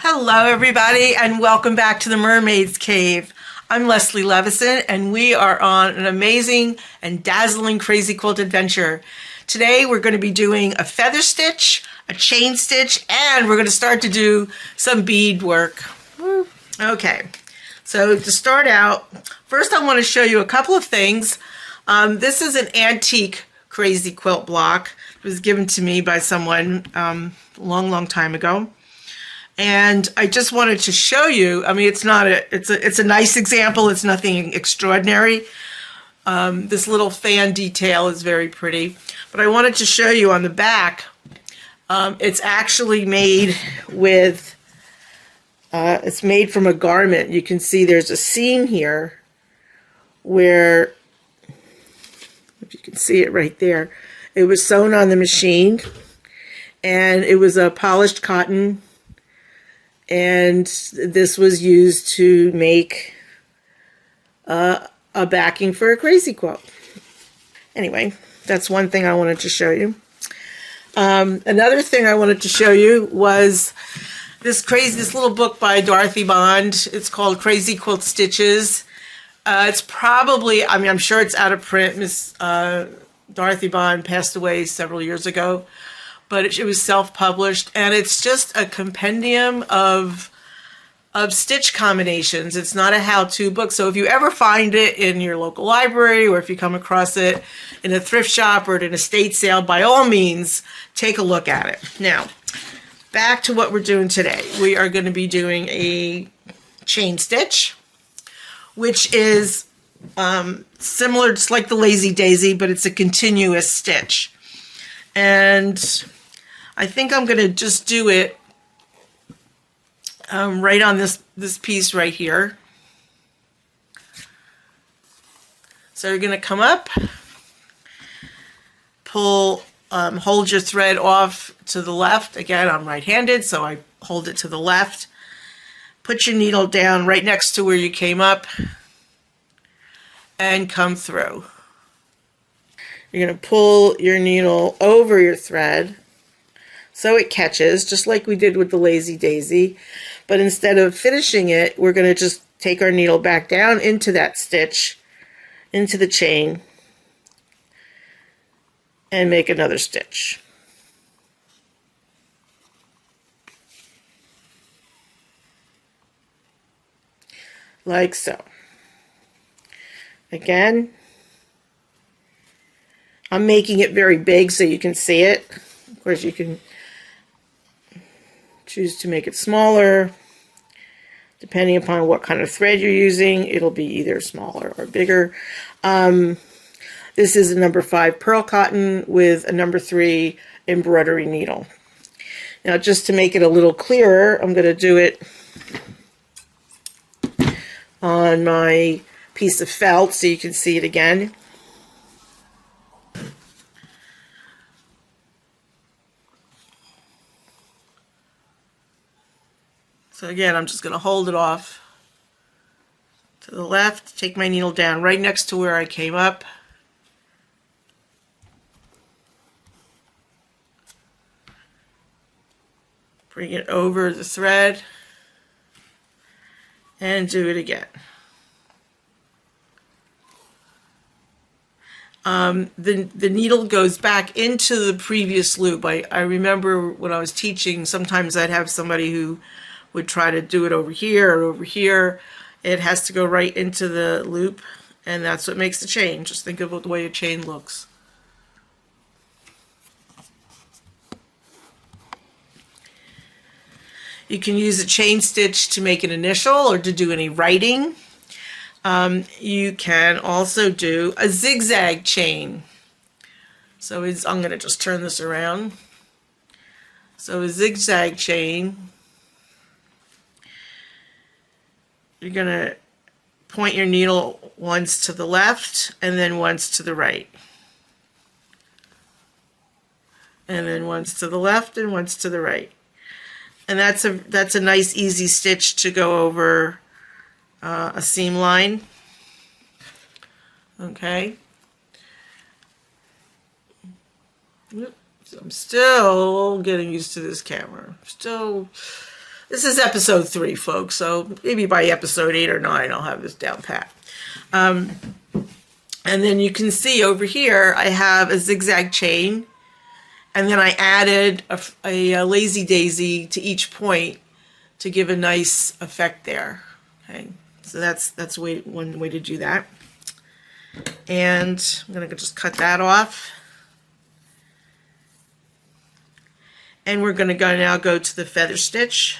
Hello everybody and welcome back to the Mermaids Cave. I'm Leslie Levison and we are on an amazing and dazzling Crazy Quilt adventure. Today we're going to be doing a feather stitch, a chain stitch, and we're going to start to do some bead work. Okay, so to start out, first I want to show you a couple of things. This is an antique Crazy Quilt block. It was given to me by someone a long time ago. And I just wanted to show you, I mean, it's a nice example. It's nothing extraordinary. This little fan detail is very pretty, but I wanted to show you on the back, it's actually made with, it's made from a garment. You can see there's a seam here where, if you can see it right there, it was sewn on the machine and it was a polished cotton. And this was used to make a backing for a Crazy Quilt. Anyway, that's one thing I wanted to show you. Another thing I wanted to show you was this little book by Dorothy Bond. It's called Crazy Quilt Stitches. It's probably, I mean, I'm sure it's out of print. Miss Dorothy Bond passed away several years ago. But it was self-published, and it's just a compendium of stitch combinations. It's not a how-to book, so if you ever find it in your local library or if you come across it in a thrift shop or at an estate sale, by all means, take a look at it. Now, back to what we're doing today. We are going to be doing a chain stitch, which is similar, just like the Lazy Daisy, but it's a continuous stitch. And I think I'm going to just do it right on this piece right here. So you're going to come up, pull, hold your thread off to the left. Again, I'm right-handed, so I hold it to the left. Put your needle down right next to where you came up and come through. You're going to pull your needle over your thread so it catches, just like we did with the Lazy Daisy. But instead of finishing it, we're going to just take our needle back down into that stitch, into the chain, and make another stitch. Like so. Again, I'm making it very big so you can see it. Of course, you can choose to make it smaller. Depending upon what kind of thread you're using, it'll be either smaller or bigger. This is a number 5 pearl cotton with a number 3 embroidery needle. Now, just to make it a little clearer, I'm going to do it on my piece of felt so you can see it again. So again, I'm just going to hold it off to the left, take my needle down right next to where I came up. Bring it over the thread and do it again. The needle goes back into the previous loop. I remember when I was teaching, sometimes I'd have somebody who would try to do it over here or over here. It has to go right into the loop, and that's what makes the chain. Just think of the way a chain looks. You can use a chain stitch to make an initial or to do any writing. You can also do a zigzag chain. So I'm going to just turn this around. So a zigzag chain, you're going to point your needle once to the left and then once to the right. And then once to the left and once to the right. And that's a nice easy stitch to go over a seam line. Okay. I'm still getting used to this camera. Still This is episode 3, folks, so maybe by episode 8 or 9 I'll have this down pat. And then you can see over here I have a zigzag chain, and then I added a lazy daisy to each point to give a nice effect there. Okay, so that's one way to do that. And I'm going to just cut that off. And we're going to now go to the feather stitch.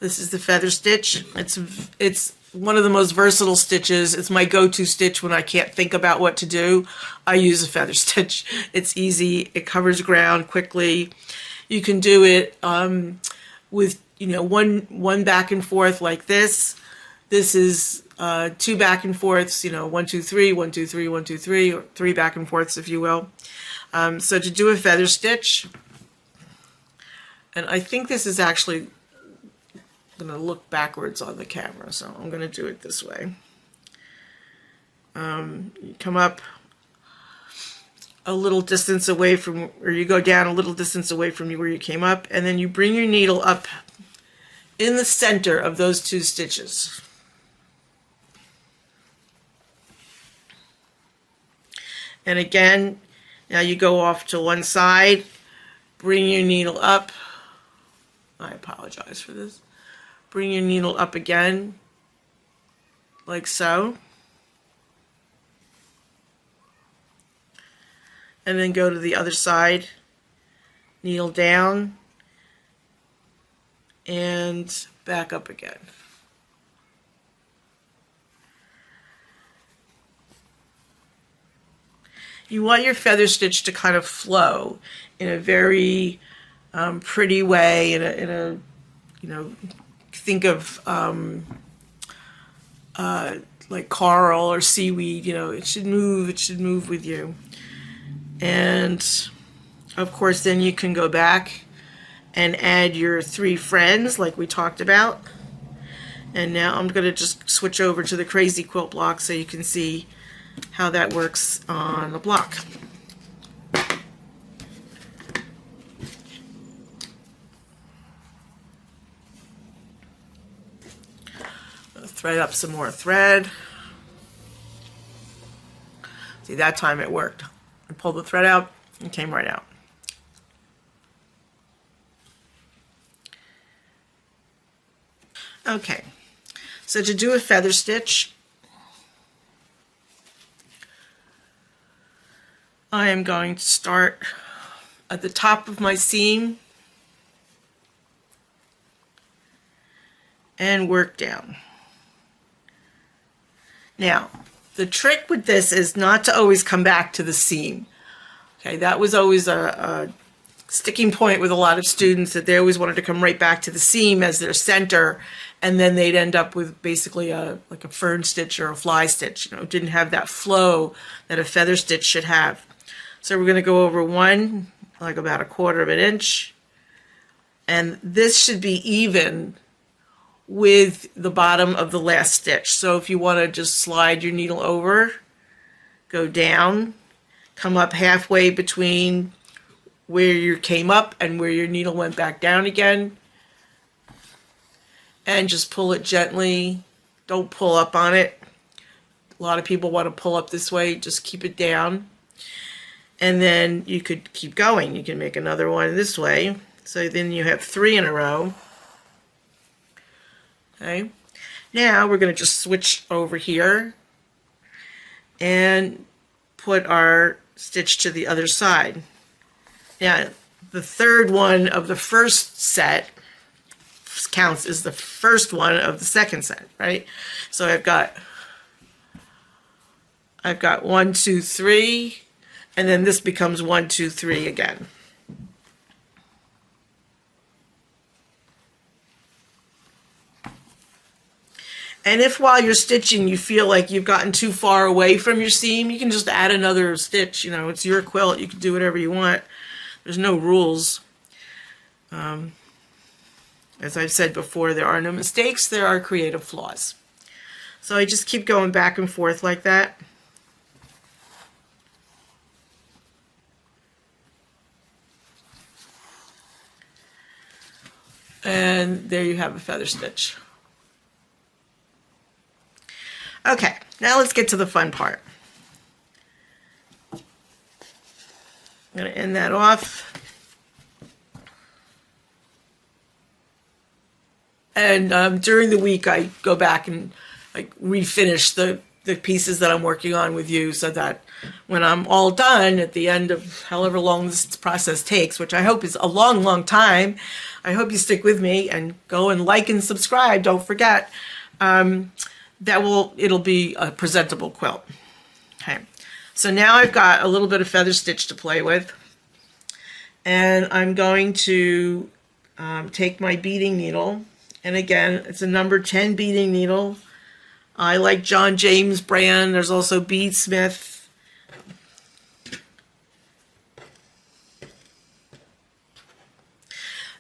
This is the feather stitch. It's one of the most versatile stitches. It's my go-to stitch when I can't think about what to do. I use a feather stitch. It's easy. It covers ground quickly. You can do it with one back and forth like this. This is 2 back and forths. 1 2 3 1 2 3 1 2 3, or 3 back and forths, if you will. So to do a feather stitch, and I think this is actually going to look backwards on the camera, so I'm going to do it this way. You come up a little distance away from, or you go down a little distance away from where you came up, and then you bring your needle up in the center of those 2 stitches. And again, now you go off to one side, bring your needle up. I apologize for this. Bring your needle up again, like so. And then go to the other side, needle down, and back up again. You want your feather stitch to kind of flow in a very pretty way, in a think of like coral or seaweed. It should move with you. And of course then you can go back and add your 3 friends like we talked about. And now I'm going to just switch over to the Crazy Quilt block so you can see how that works on the block. Thread up some more thread. See, that time it worked. I pulled the thread out and came right out. Okay, so to do a feather stitch, I am going to start at the top of my seam and work down. Now, the trick with this is not to always come back to the seam. Okay, that was always a sticking point with a lot of students, that they always wanted to come right back to the seam as their center, and then they'd end up with basically like a fern stitch or a fly stitch. It didn't have that flow that a feather stitch should have. So we're going to go over one, like about 1/4 of an inch, and this should be even with the bottom of the last stitch. So if you want to just slide your needle over, go down, come up halfway between where you came up and where your needle went back down again, and just pull it gently. Don't pull up on it. A lot of people want to pull up this way. Just keep it down. And then you could keep going. You can make another one this way. So then you have 3 in a row. Okay. Now we're going to just switch over here and put our stitch to the other side. Now, the third one of the first set counts as the first one of the second set, right? So I've got 1 2 3, and then this becomes 1 2 3 again. And if while you're stitching you feel like you've gotten too far away from your seam, you can just add another stitch. It's your quilt. You can do whatever you want. There's no rules. As I've said before, there are no mistakes. There are creative flaws. So I just keep going back and forth like that. And there you have a feather stitch. Okay, now let's get to the fun part. I'm going to end that off. And during the week, I go back and like refinish the pieces that I'm working on with you, so that when I'm all done at the end of however long this process takes, which I hope is a long, long time, I hope you stick with me and go and like and subscribe. Don't forget. It'll be a presentable quilt. Okay, so now I've got a little bit of feather stitch to play with, and I'm going to take my beading needle, and again, it's a number 10 beading needle. I like John James brand. There's also Bead Smith.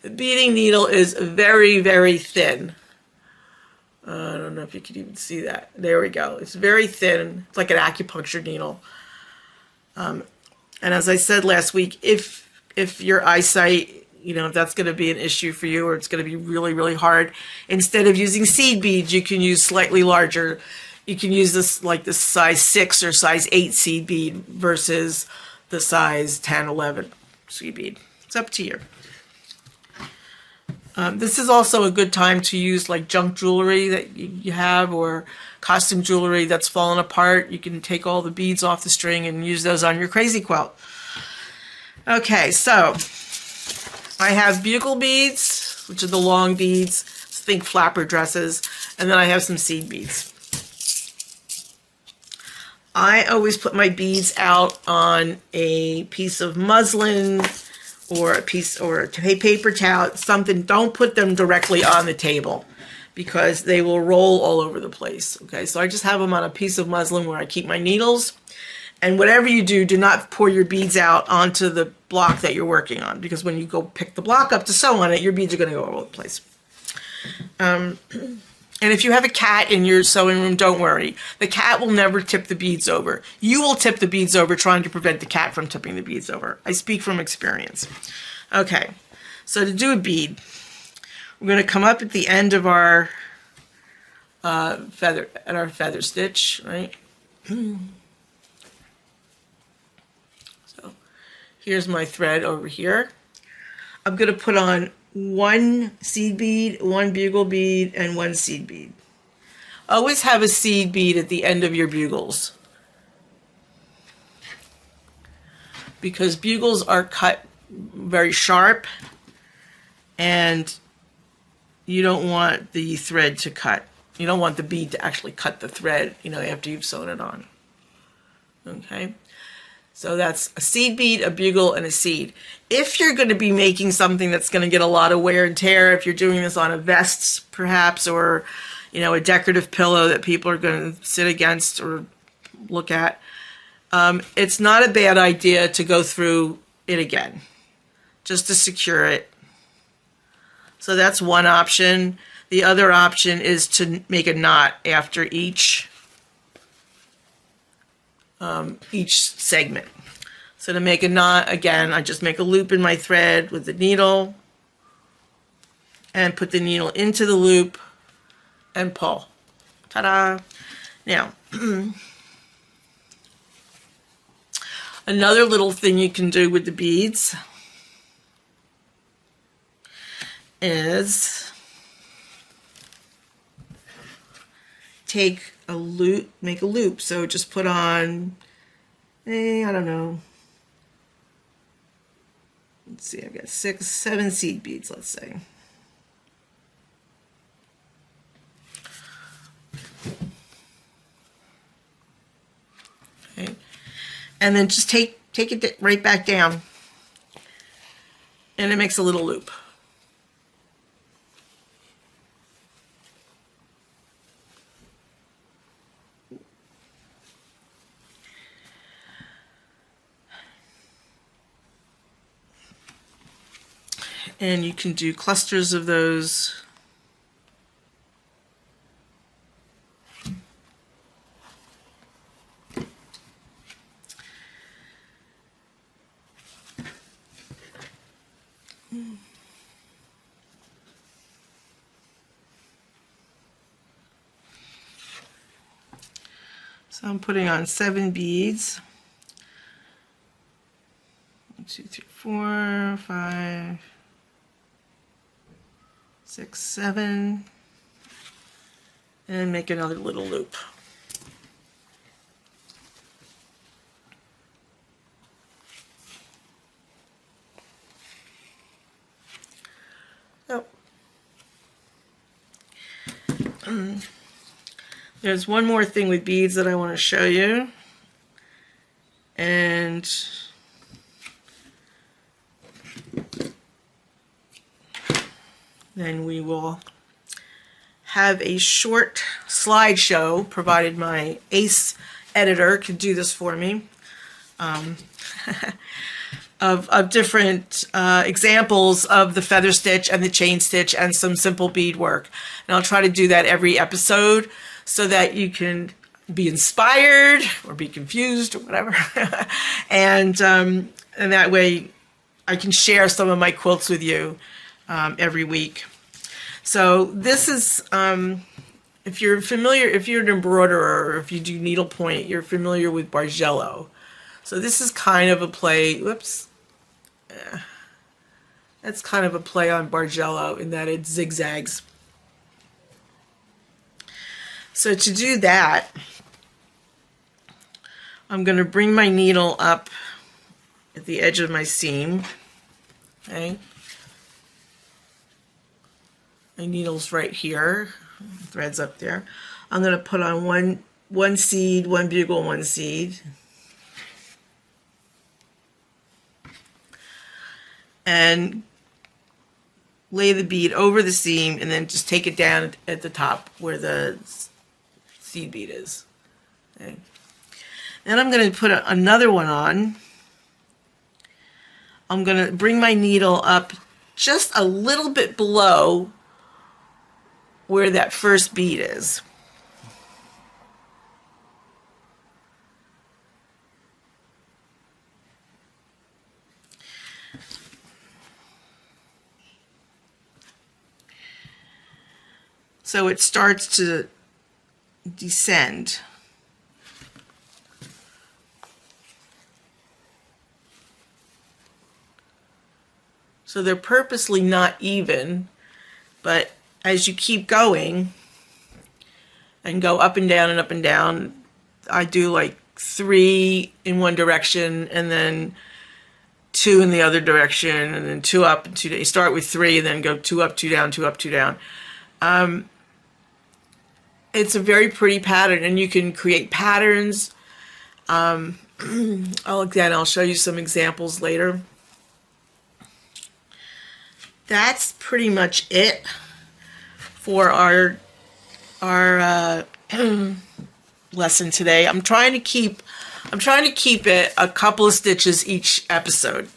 The beading needle is very, very thin. I don't know if you can even see that. There we go. It's very thin. It's like an acupuncture needle. And as I said last week, if your eyesight, if that's going to be an issue for you, or it's going to be really, really hard, instead of using seed beads, you can use slightly larger. You can use this like the size 6 or size 8 seed bead versus the size 10, 11 seed bead. It's up to you. This is also a good time to use like junk jewelry that you have, or costume jewelry that's fallen apart. You can take all the beads off the string and use those on your crazy quilt. Okay, so I have bugle beads, which are the long beads, think flapper dresses, and then I have some seed beads. I always put my beads out on a piece of muslin or a paper towel, something. Don't put them directly on the table because they will roll all over the place. Okay, so I just have them on a piece of muslin where I keep my needles. And whatever you do, do not pour your beads out onto the block that you're working on, because when you go pick the block up to sew on it, your beads are going to go all over the place. And if you have a cat in your sewing room, don't worry. The cat will never tip the beads over. You will tip the beads over trying to prevent the cat from tipping the beads over. I speak from experience. Okay, so to do a bead, we're going to come up at the end of our feather stitch, right? So here's my thread over here. I'm going to put on one seed bead, one bugle bead, and one seed bead. Always have a seed bead at the end of your bugles, because bugles are cut very sharp and you don't want the thread to cut. You don't want the bead to actually cut the thread, after you've sewn it on. Okay? So that's a seed bead, a bugle, and a seed. If you're going to be making something that's going to get a lot of wear and tear, if you're doing this on a vest perhaps, or a decorative pillow that people are going to sit against or look at, it's not a bad idea to go through it again just to secure it. So that's one option. The other option is to make a knot after each segment. So to make a knot, again, I just make a loop in my thread with the needle and put the needle into the loop and pull. Ta-da! Now, another little thing you can do with the beads is take a loop, make a loop. So just put on, I don't know, let's see, I've got 6, 7 seed beads, let's say. Okay, and then just take it right back down, and it makes a little loop. And you can do clusters of those. So I'm putting on 7 beads. 1, 2, 3, 4, 5, 6, 7, and make another little loop. Oh. There's one more thing with beads that I want to show you, and then we will have a short slideshow, provided my ace editor could do this for me, of different examples of the feather stitch and the chain stitch and some simple beadwork. And I'll try to do that every episode so that you can be inspired or be confused or whatever. and that way I can share some of my quilts with you every week. So this is, if you're familiar, if you're an embroiderer or if you do needlepoint, you're familiar with Bargello. So this is kind of a play, whoops, that's kind of a play on Bargello in that it zigzags. So to do that, I'm going to bring my needle up at the edge of my seam, okay? My needle's right here, thread's up there. I'm going to put on one seed, one bugle, one seed. And lay the bead over the seam and then just take it down at the top where the seed bead is. Okay. Then I'm going to put another one on. I'm going to bring my needle up just a little bit below where that first bead is. So it starts to descend. So they're purposely not even, but as you keep going and go up and down and up and down, I do like 3 in one direction and then 2 in the other direction and then 2 up and 2 down. You start with 3 and then go 2 up, 2 down, 2 up, 2 down. It's a very pretty pattern, and you can create patterns. I'll show you some examples later. That's pretty much it for our lesson today. I'm trying to keep it a couple of stitches each episode.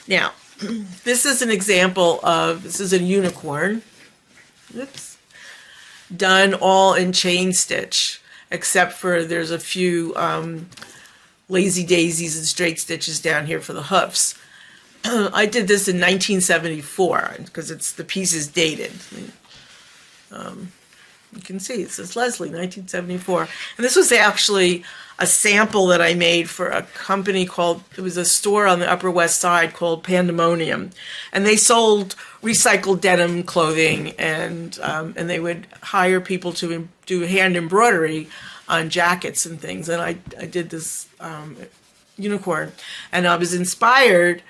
Now, this is an example of, this is a unicorn. Oops. Done all in chain stitch, except for there's a few lazy daisies and straight stitches down here for the hoofs. I did this in 1974 because the piece is dated. You can see it says Leslie, 1974. And this was actually a sample that I made for a company called, it was a store on the Upper West Side called Pandemonium. And they sold recycled denim clothing, and they would hire people to do hand embroidery on jackets and things. And I did this unicorn. And I was inspired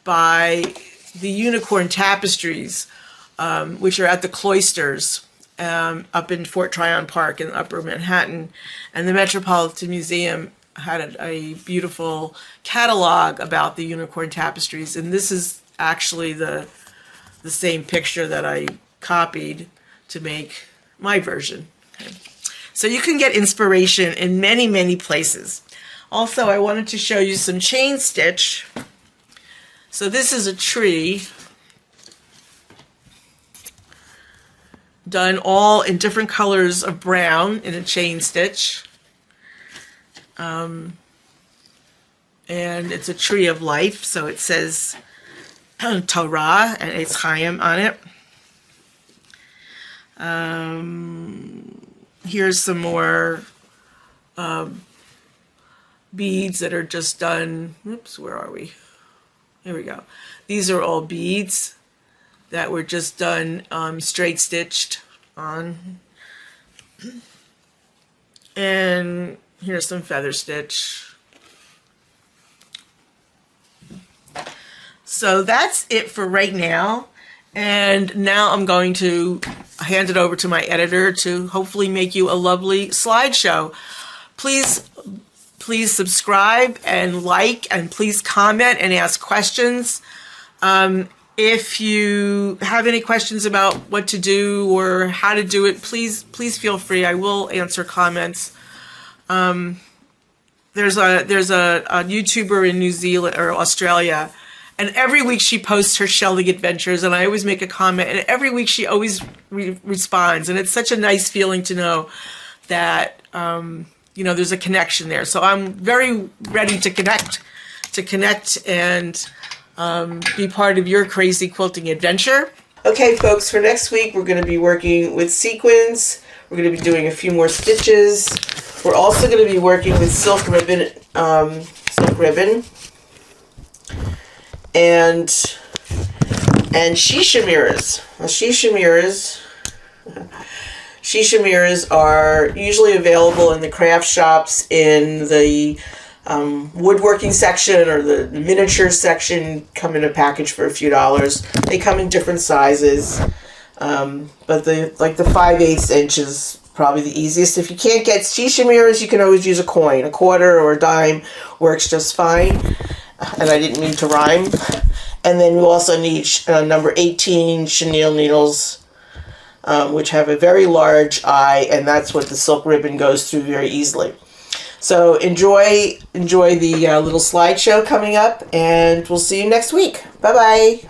by the unicorn tapestries, which are at the Cloisters up in Fort Tryon Park in Upper Manhattan. And the Metropolitan Museum had a beautiful catalog about the unicorn tapestries. And this is actually the same picture that I copied to make my version. Okay. So you can get inspiration in many, many places. Also, I wanted to show you some chain stitch. So this is a tree done all in different colors of brown in a chain stitch. And it's a tree of life, so it says Torah and Eitz Chaim on it. Here's some more beads that are just done. Oops, where are we? Here we go. These are all beads that were just done straight stitched on. And here's some feather stitch. So that's it for right now. And now I'm going to hand it over to my editor to hopefully make you a lovely slideshow. Please subscribe and like, and please comment and ask questions. If you have any questions about what to do or how to do it, please feel free. I will answer comments. There's a YouTuber in New Zealand or Australia, and every week she posts her shelling adventures, and I always make a comment, and every week she always responds, and it's such a nice feeling to know that you know, there's a connection there. So I'm very ready to connect and be part of your crazy quilting adventure. Okay, folks, for next week we're going to be working with sequins. We're going to be doing a few more stitches. We're also going to be working with silk ribbon, and shisha mirrors. Shisha mirrors are usually available in the craft shops in the woodworking section or the miniature section. Come in a package for a few dollars. They come in different sizes, but the 5/8 inches probably the easiest. If you can't get shisha mirrors, you can always use a coin. A quarter or a dime works just fine. And I didn't mean to rhyme. And then you also need number 18 chenille needles, which have a very large eye, and that's what the silk ribbon goes through very easily. So enjoy the little slideshow coming up, and we'll see you next week. Bye-bye.